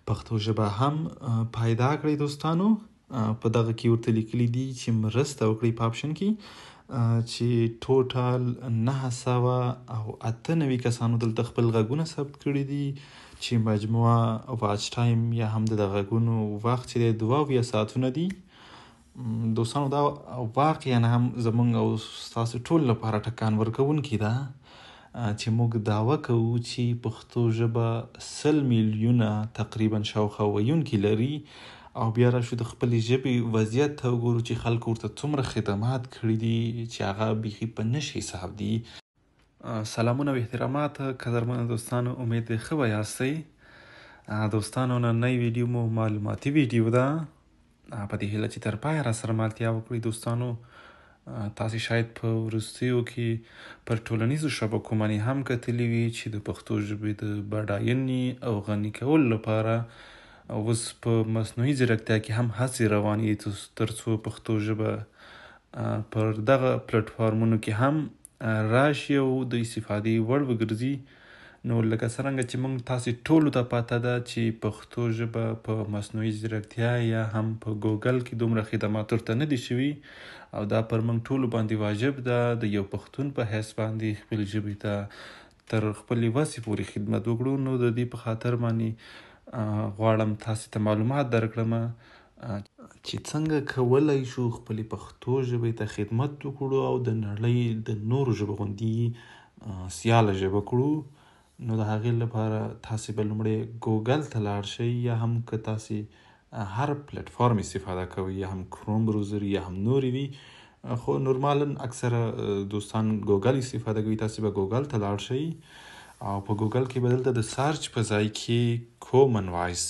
پښتو ژبه هم پیدا کړئ دوستانو. په دغه کې ورته لیکلي دي چې مرسته وکړئ په آپشن کې، چې ټوټال 998 کسانو دلته خپل غږونه ثبت کړي دي، چې مجموعه واچ ټایم یا هم د غږونو وخت چې دی 22 ساعتونه دي. دوستانو دا واقعا هم زمونږ او ستاسو ټول لپاره ټکان ورکوونکې ده چې موږ دعوه کوو چې پښتو ژبه 100 میلیونه تقریبا شاوخوا ویونکي لري، او بیا راشو د خپلې ژبې وضعیت ته وګورو چې خلکو ورته څومره خدمات کړي دي چې هغه بیخي په نشي حساب دي. سلامونه و احترامات قدرمن دوستانو، امید دی ښه به یاستئ. دوستانو نننۍ ویډیو مو معلوماتي ویډیو ده، په دې هیله چې تر پایه را سره ملتیا وکړئ. دوستانو تاسې شاید په وروستیو کې پر ټولنیزو شبکو باندې هم کتلي وي چې د پښتو ژبې د بډاینې او غني کولو لپاره اوس په مصنوعي ځیرکتیا کې هم هڅې روانې دي تر څو پښتو ژبه پر دغه پلیټفارمونو کې هم راشي او د استفادې وړ وګرځي. نو لکه څرنګه چې موږ تاسې ټولو ته پاته ده چې پښتو ژبه په مصنوعي ځیرکتیا یا هم په ګوګل کې دومره خدمات ورته نه دي شوي، او دا پر موږ ټولو باندې واجب ده د یو پښتون په حیث باندې خپل ژبې ته تر خپلې وسې پورې خدمت وکړو. نو د دې په خاطر باندې غواړم تاسې ته معلومات درکړم چې څنګه کولی شو خپلې پښتو ژبې ته خدمت وکړو او د نړۍ د نورو ژبو غوندې سیاله ژبه کړو. نو د هغې لپاره تاسې به لومړی ګوګل ته لاړ شئ، یا هم که تاسې هر پلیټفارم استفاده کوئ، یا هم کروم بروزر یا هم نورې وي، خو نورمالا اکثره دوستان ګوګل استفاده کوي. تاسې به ګوګل ته لاړ شئ او په ګوګل کې به دلته د سرچ په ځای کې کومن وایس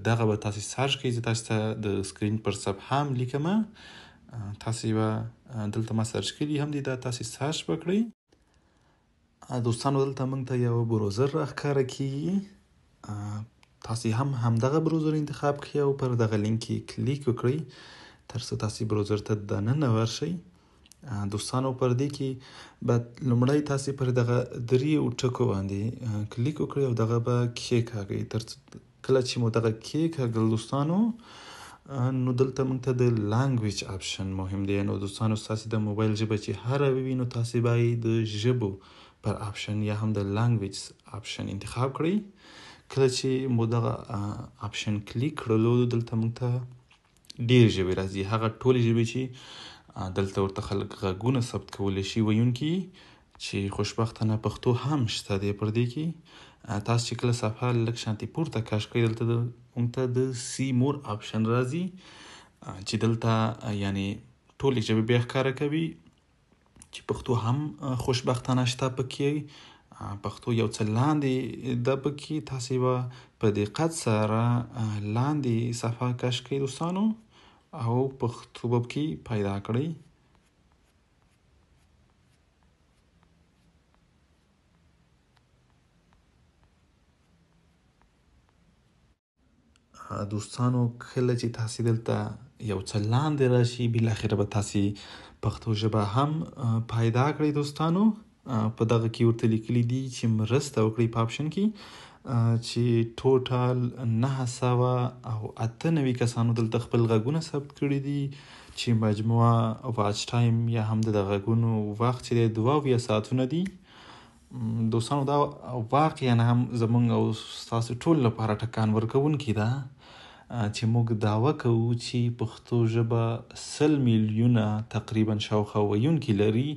دغه به تاسې سرچ کوئ. زه تاسې ته د سکرین پر صفحه هم لیکمه، تاسې به دلته ما سرچ کړي هم دي، دا تاسې سرچ به کړئ. دوستانو دلته موږ ته یو بروزر راښکاره کیږي، تاسې هم همدغه بروزر انتخاب کړئ او پر دغه لینک کې کلیک وکړئ تر څو تاسې بروزر ته دننه ورشئ. دوستانو پر دې کې به لومړی تاسې پر دغه دریو ټکو باندې کلیک وکړئ او دغه به کښېکاږئ. کله چې مو دغه کښېکاږل دوستانو، نو دلته موږ ته د لانګویج آپشن مهم دی. نو دوستانو ستاسې د موبایل ژبه چې هره وي، نو تاسې باید د ژبو پر آپشن یا هم د لانګویج آپشن انتخاب کړئ. کله چې مو دغه آپشن کلیک کړلو، دلته موږ ته ډېر ژبې راځي، هغه ټولې ژبې چې دلته ورته خلک غږونه ثبت کولی شي ویونکي، چې خوشبختانه پښتو هم شته دی پر دې کې. تاسو چې کله صفحه لږ شانتې پورته کش کړئ، دلته موږ ته د سی مور آپشن راځي چې دلته یعنی ټولې ژبې بیا ښکاره کوي چې پښتو هم خوشبختانه شته پکې. پښتو یو څه لاندې ده پکې، تاسې به په دقت سره لاندې صفحه کش کړئ دوستانو او پښتو به پکې پیدا کړئ. دوستانو کله چې تاسې دلته یو څه لاندې راشي، بالاخره به تاسې پښتو ژبه هم پیدا کړئ. دوستانو په دغه کې ورته لیکلي دي چې مرسته وکړئ په آپشن کې، چې ټوټال 998 کسانو دلته خپل غږونه ثبت کړي دي، چې مجموعه واچ ټایم یا هم د غږونو وخت چې دی 22 ساعتونه دي. دوستانو دا واقعا هم زمونږ او ستاسو ټول لپاره ټکان ورکوونکې ده چې موږ دعوه کوو چې پښتو ژبه 100 میلیونه تقریبا شاوخوا ویونکي لري،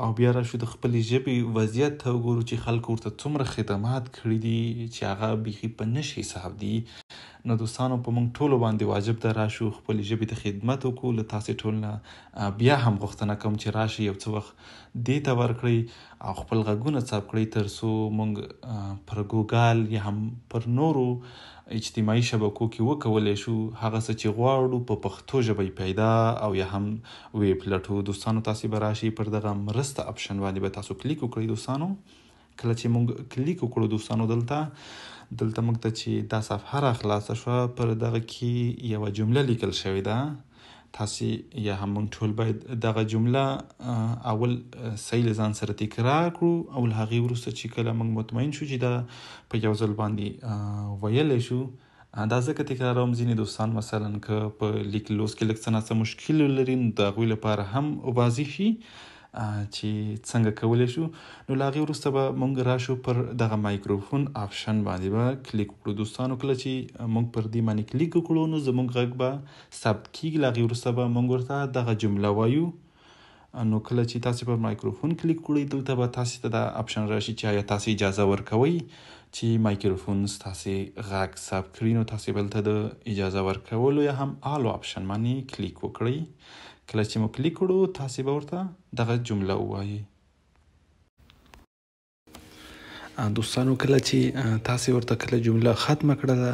او بیا راشو د خپلې ژبې وضعیت ته وګورو چې خلکو ورته څومره خدمات کړي دي چې هغه بیخي په نشي حساب دي. نو دوستانو په موږ ټولو باندې واجب ده راشو خپلې ژبې ته خدمت وکړو. له تاسې ټول نه بیا هم غوښتنه کوم چې راشي یو څه وخت دې ته ورکړئ او خپل غږونه ثبت کړئ تر څو موږ پر ګوګل یا هم پر نورو اجتماعي شبکو کې وکولی شو هغه څه چې غواړو په پښتو ژبه پیدا او یا هم وی پلټو. دوستانو تاسې به راشئ پر دغه مرسته آپشن باندې به تاسو کلیک وکړئ. دوستانو کله چې موږ کلیک وکړو دوستانو دلته موږ ته چې دا صفحه را خلاصه شوه، پر دغه کې یوه جمله لیکل شوې ده. تاسې یا هم موږ ټول باید دغه جمله اول صحیح له ځان سره تکرار کړو، او له هغې وروسته چې کله موږ مطمئن شو چې دا په یو ځل باندې ویلی شو، دا ځکه تکراروم ځینې دوستان مثلا که په لیک لوست کې لږ څه ناڅه مشکل ولري نو د هغوی لپاره هم واضح شي چې څنګه کولی شو. نو له هغې وروسته به موږ راشو پر دغه مایکروفون آپشن باندې به کلیک وکړو. دوستانو کله چې موږ پر دې باندې کلیک وکړو نو زموږ غږ به ثبت کیږي. له هغې وروسته به موږ ورته دغه جمله وایو. نو کله چې تاسې پر مایکروفون کلیک کړئ دلته به تاسې ته دا آپشن راشي چې آیا تاسې اجازه ورکوئ چې مایکروفون ستاسې غږ ثبت کړي. نو تاسې به دلته د اجازه ورکولو یا هم آلو آپشن باندې کلیک وکړئ. کله چې مو کلیک کړو تاسې به ورته دغه جمله ووایئ. دوستانو کله چې تاسې ورته کله جمله ختمه کړله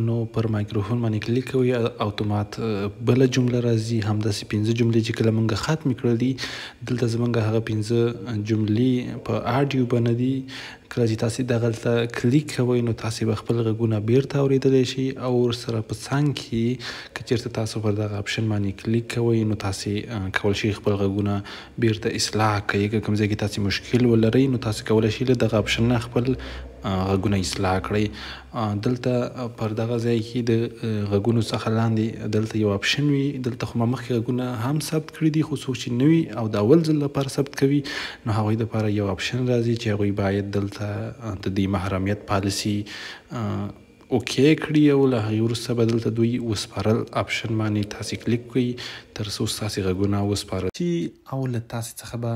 نو پر مایکروفون باندې کلیک کوئ اتومات بله جمله راځي. همداسې 15 جملې چې کله موږ ختمې کړل دي دلته زموږ هغه 15 جملې په آډیو باندې دي. کله چې تاسې دغلته کلیک کوئ نو تاسې به خپل غږونه بیرته اورېدلی شي او ورسره په څنګ کې که چېرته تاسو پر دغه آپشن باندې کلیک کوئ نو تاسې کولی شئ خپل غږونه بیرته اصلاح کړئ. که کوم ځای کې تاسې مشکل ولرئ نو تاسې کولی شئ له دغه آپشن نه خپل غږونه اصلاح کړئ. دلته پر دغه ځای کې د غږونو څخه لاندې دلته یو آپشن وي. دلته خو ما مخکې غږونه هم ثبت کړي دي خو څوک چې نوي او د اول ځل لپاره ثبت کوي نو هغوی دپاره یو آپشن راځي چې هغوی باید دلته د دې محرمیت پالیسي اوکې کړي او له هغې وروسته به دلته دوی وسپارل آپشن باندې تاسې کلیک کړئ تر څو ستاسې غږونه وسپارل شي او له تاسې څخه به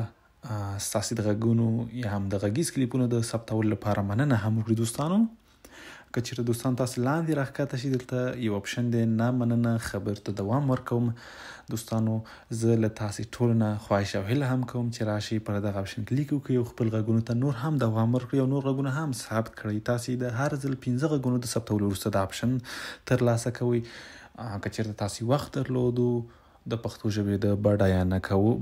ستاسې د غږونو یا هم د غږیز کلیپونو د ثبتولو لپاره مننه هم وکړي. دوستانو که چېرته دوستان تاسې لاندې راښکته شي دلته یو آپشن دی نه مننه خبر ته دوام ورکوم. دوستانو زه له تاسې ټولو نه خواهش او هیله هم کوم چې راشئ پر دغه آپشن کلیک وکړئ او خپل غږونو ته نور هم دوام ورکړئ او نور غږونه هم ثبت کړئ. تاسې د هر ځل 15 غږونو د ثبتولو وروسته د آپشن ترلاسه کوئ. که چېرته تاسې وخت درلودو د پښتو ژبې د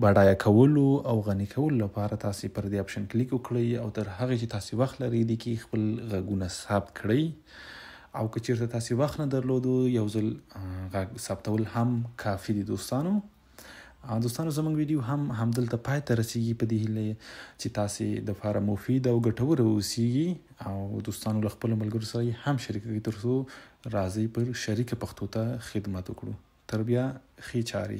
بډایه کولو او غني کولو لپاره تاسې پر دې آپشن کلیک وکړئ او تر هغې چې تاسې وخت لرئ دې کې خپل غږونه ثبت کړئ. او که چېرته تاسې وخت نه درلودو یو ځل غږ ثبتول هم کافي دي. دوستانو زموږ ویډیو هم همدلته پای ته رسیږي په دې هیله چې تاسې دپاره مفید او ګټوره اوسیږي او دوستانو له خپلو ملګرو سره هم شریک کړئ تر څو راځئ پر شریکه پښتو ته خدمت وکړو. تر بیا ښې چارې.